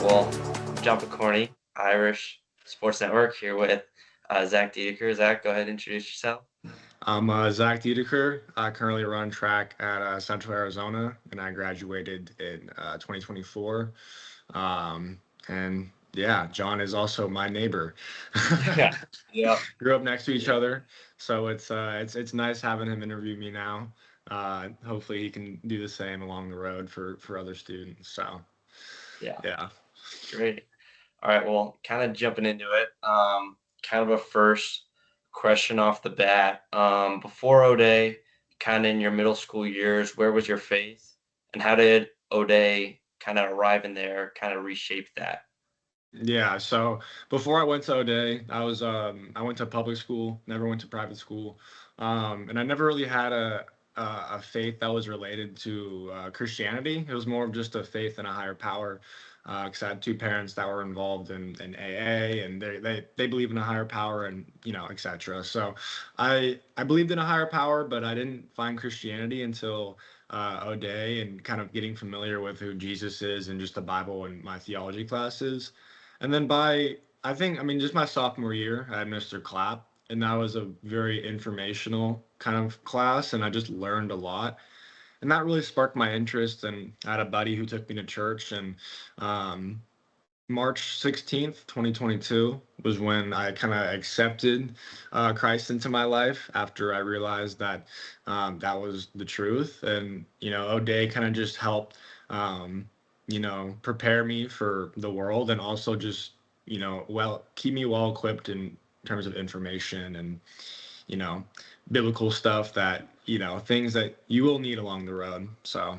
Well, I'm John Pokorny, Irish Sports Network, here with Zach Dedeker. Zach, go ahead and introduce yourself. I'm Zach Dedeker. I currently run track at Central Arizona, and I graduated in 2024. And yeah, John is also my neighbor. Yeah. Yeah. Grew up next to each Yeah. other, so it's nice having him interview me now. Hopefully, he can do the same along the road for other students. So Yeah. yeah. Great. All right. Well, kind of jumping into it. Kind of a first question off the bat. Before O'Day, kind of in your middle school years, where was your faith, and how did O'Day kind of arrive in there, kind of reshape that? Yeah, so before I went to O'Day, I went to public school, never went to private school. And I never really had a faith that was related to Christianity. It was more of just a faith in a higher power. Because I had two parents that were involved in AA, and they believe in a higher power, and etc. So I believed in a higher power, but I didn't find Christianity until O'Day and kind of getting familiar with who Jesus is and just the Bible and my theology classes. And then just my sophomore year, I had Mr. Clapp, and that was a very informational kind of class, and I just learned a lot. And that really sparked my interest. And I had a buddy who took me to church, and um, March 16th, 2022 was when I kind of accepted Christ into my life after I realized that that was the truth. And, O'Day kind of just helped, prepare me for the world and also just, keep me well equipped in terms of information and, you know, biblical stuff that, things that you will need along the road. So,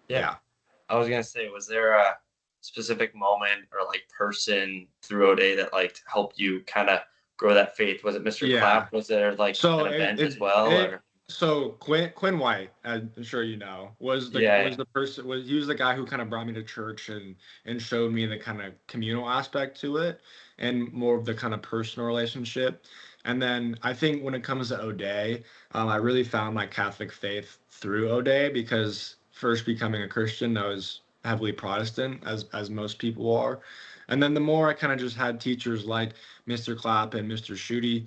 Yeah. yeah. I was gonna say, was there a specific moment or like person through O'Day that like helped you kind of grow that faith? Was it Mr. Yeah. Clapp? Was there like So an it, event as it, well, it or so Quinn White, I'm sure you know, yeah, was the person was he was the guy who kind of brought me to church and showed me the kind of communal aspect to it and more of the kind of personal relationship. And then I think when it comes to O'Day, I really found my Catholic faith through O'Day because first becoming a Christian, I was heavily Protestant as most people are. And then the more I kind of just had teachers like Mr. Clapp and Mr. Shooty,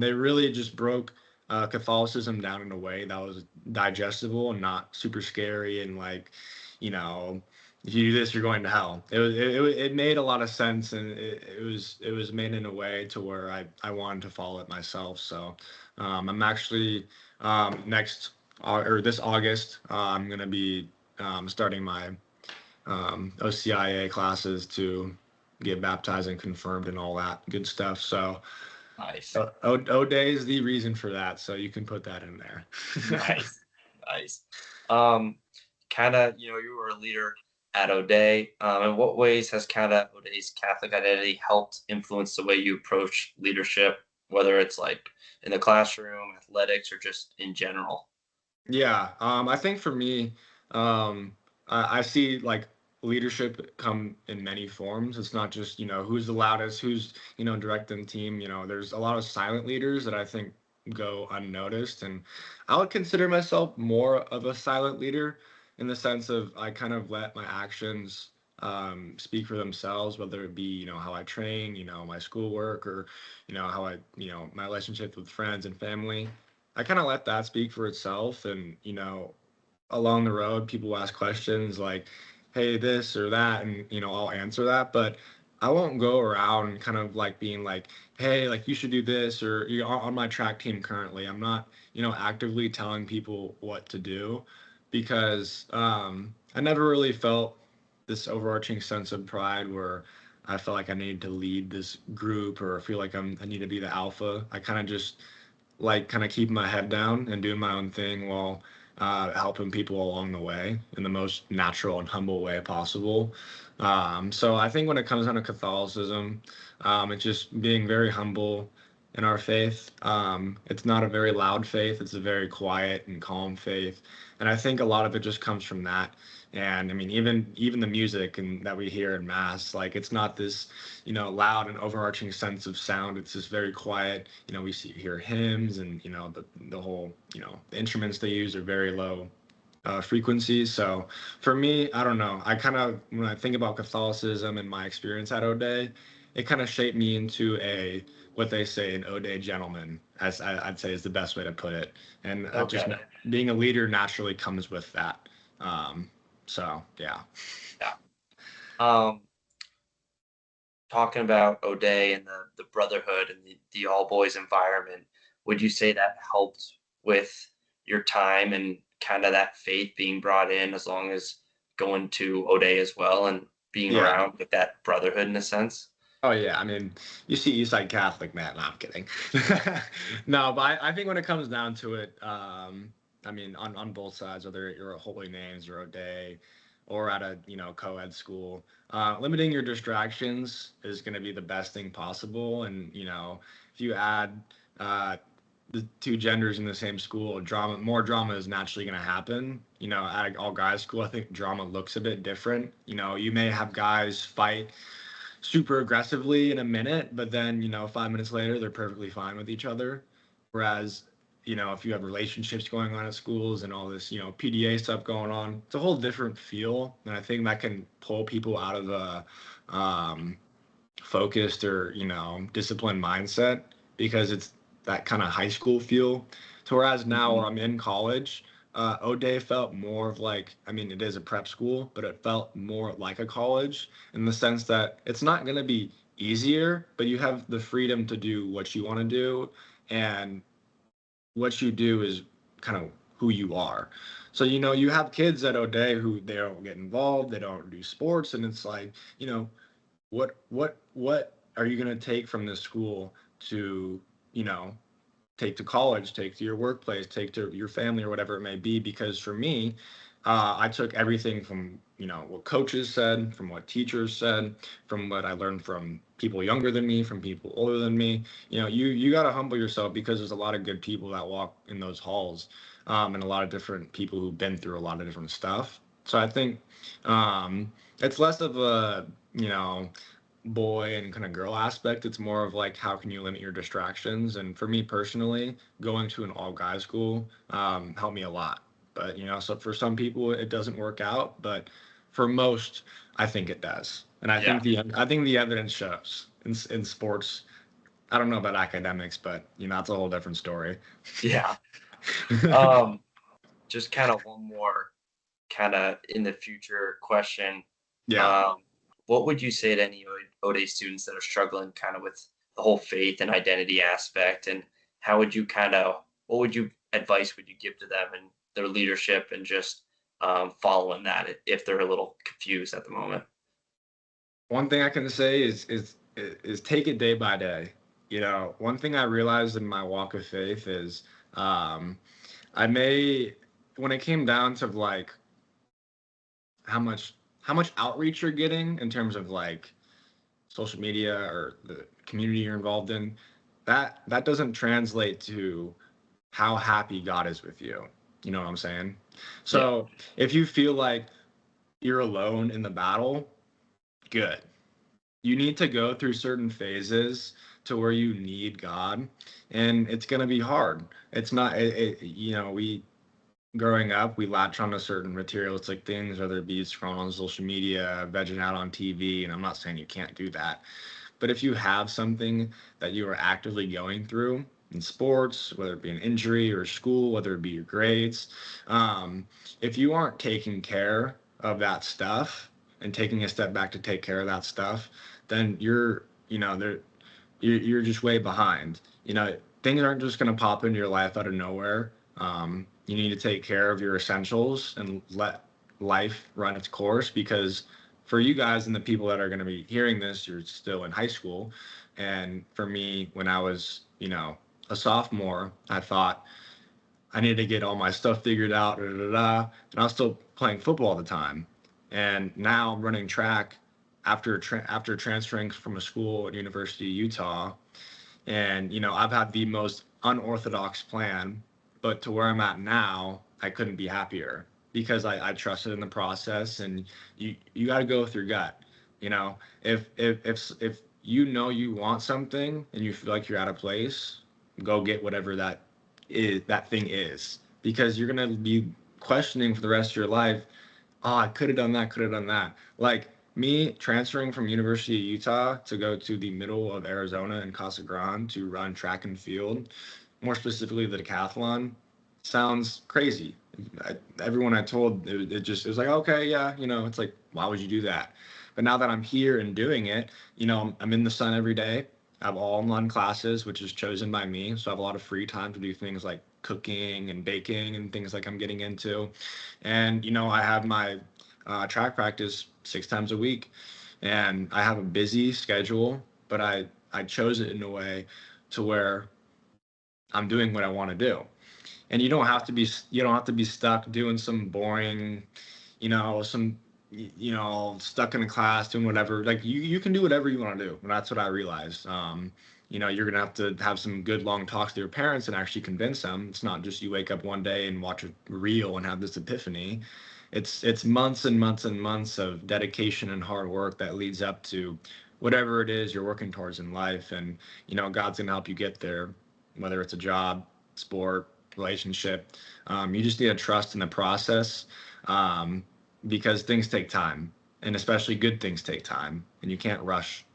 they really just broke Catholicism down in a way that was digestible and not super scary and like, you know, if you do this, you're going to hell. It made a lot of sense, and it was made in a way to where I wanted to follow it myself. So I'm actually next or this August I'm gonna be starting my OCIA classes to get baptized and confirmed and all that good stuff. So nice, O'Day is the reason for that, so you can put that in there. nice, nice. Um, kind of, you were a leader at O'Day. In what ways has kind of O'Day's Catholic identity helped influence the way you approach leadership, whether it's like in the classroom, athletics, or just in general? Yeah, I think for me, I see like leadership come in many forms. It's not just, who's the loudest, who's, directing the team. There's a lot of silent leaders that I think go unnoticed. And I would consider myself more of a silent leader in the sense of I kind of let my actions speak for themselves, whether it be, how I train, my schoolwork or, how my relationships with friends and family. I kind of let that speak for itself. And, along the road, people ask questions like, hey, this or that. And, I'll answer that. But I won't go around kind of like being like, hey, like you should do this or on my track team currently. I'm not, actively telling people what to do because I never really felt this overarching sense of pride where I felt like I needed to lead this group or feel like I need to be the alpha. I kind of just like kind of keeping my head down and doing my own thing while helping people along the way in the most natural and humble way possible. So I think when it comes down to Catholicism, it's just being very humble in our faith. It's not a very loud faith; it's a very quiet and calm faith, and I think a lot of it just comes from that. And I mean, even the music and that we hear in mass, like it's not this, loud and overarching sense of sound. It's just very quiet. We hear hymns and the whole, the instruments they use are very low frequencies. So for me, I don't know. I kind of, when I think about Catholicism and my experience at O'Day, it kind of shaped me into a, what they say, an O'Day gentleman, as I'd say is the best way to put it. And just Okay. being a leader naturally comes with that. Um, so yeah. Yeah. Um, Talking about O'Day and the brotherhood and the all boys environment, would you say that helped with your time and kind of that faith being brought in as long as going to O'Day as well and being Yeah. around with that brotherhood in a sense? Oh yeah, I mean, you see Eastside Catholic, man. No, I'm kidding. No, but I think when it comes down to it, I mean, on both sides, whether you're at Holy Names or O'Day, or at a co-ed school, limiting your distractions is going to be the best thing possible. And if you add uh, the two genders in the same school, more drama is naturally going to happen. At an all guys school, I think drama looks a bit different. You may have guys fight super aggressively in a minute, but then, 5 minutes later, they're perfectly fine with each other. Whereas, if you have relationships going on at schools and all this, PDA stuff going on, it's a whole different feel. And I think that can pull people out of a focused or, disciplined mindset because it's that kind of high school feel. To whereas now Mhm. where I'm in college, O'Day felt more of like, I mean, it is a prep school, but it felt more like a college in the sense that it's not going to be easier, but you have the freedom to do what you want to do. And what you do is kind of who you are. So, you have kids at O'Day who they don't get involved, they don't do sports. And it's like, what are you going to take from this school to, you know, take to college, take to your workplace, take to your family or whatever it may be. Because for me, I took everything from what coaches said, from what teachers said, from what I learned from people younger than me, from people older than me. You got to humble yourself because there's a lot of good people that walk in those halls, and a lot of different people who've been through a lot of different stuff. So I think it's less of a boy and kind of girl aspect. It's more of like how can you limit your distractions. And for me personally, going to an all guys school helped me a lot. But so for some people it doesn't work out, but for most, I think it does. And I Yeah. think the evidence shows in sports. I don't know about academics, but that's a whole different story. Yeah. Um, just kind of one more kind of in the future question. Yeah. Um, what would you say to any ODA students that are struggling kind of with the whole faith and identity aspect? And how would you kind of, what would you advice would you give to them and their leadership and just following that if they're a little confused at the moment? One thing I can say is take it day by day. One thing I realized in my walk of faith is um, I may, when it came down to like how much outreach you're getting in terms of like social media or the community you're involved in, that doesn't translate to how happy God is with you. You know what I'm saying? Yeah. So if you feel like you're alone in the battle, good. You need to go through certain phases to where you need God, and it's going to be hard. It's not, we growing up, we latch on to certain materialistic things, whether it be scrolling on social media, vegging out on TV. And I'm not saying you can't do that, but if you have something that you are actively going through in sports, whether it be an injury or school, whether it be your grades, um, if you aren't taking care of that stuff and taking a step back to take care of that stuff, then you're just way behind. Things aren't just going to pop into your life out of nowhere. You need to take care of your essentials and let life run its course because for you guys and the people that are going to be hearing this, you're still in high school. And for me, when I was, a sophomore, I thought I needed to get all my stuff figured out, da, da, da, da, and I was still playing football at the time. And now I'm running track after transferring from a school at University of Utah. And I've had the most unorthodox plan, but to where I'm at now, I couldn't be happier because I trusted in the process. And you got to go with your gut. If you want something and you feel like you're out of place, go get whatever that thing is, because you're gonna be questioning for the rest of your life, oh, I could have done that, could have done that. Like me transferring from University of Utah to go to the middle of Arizona in Casa Grande to run track and field, more specifically the decathlon, sounds crazy. Everyone I told, it was like, okay, yeah, it's like, why would you do that? But now that I'm here and doing it, I'm in the sun every day. I have all online classes, which is chosen by me. So I have a lot of free time to do things like cooking and baking and things like I'm getting into. And, I have my track practice 6 times a week. And I have a busy schedule, but I chose it in a way to where I'm doing what I want to do. And you don't have to be stuck doing some boring, some stuck in a class doing whatever. Like you can do whatever you want to do. And that's what I realized. You're gonna have to have some good long talks to your parents and actually convince them. It's not just you wake up one day and watch a reel and have this epiphany. It's months and months and months of dedication and hard work that leads up to whatever it is you're working towards in life. And God's gonna help you get there, whether it's a job, sport, relationship. You just need to trust in the process, because things take time, and especially good things take time, and you can't rush.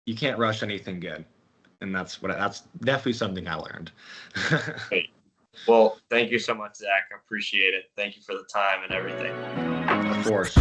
You can't rush anything good, and that's definitely something I learned. Great. Well, thank you so much, Zach. I appreciate it. Thank you for the time and everything. Of course.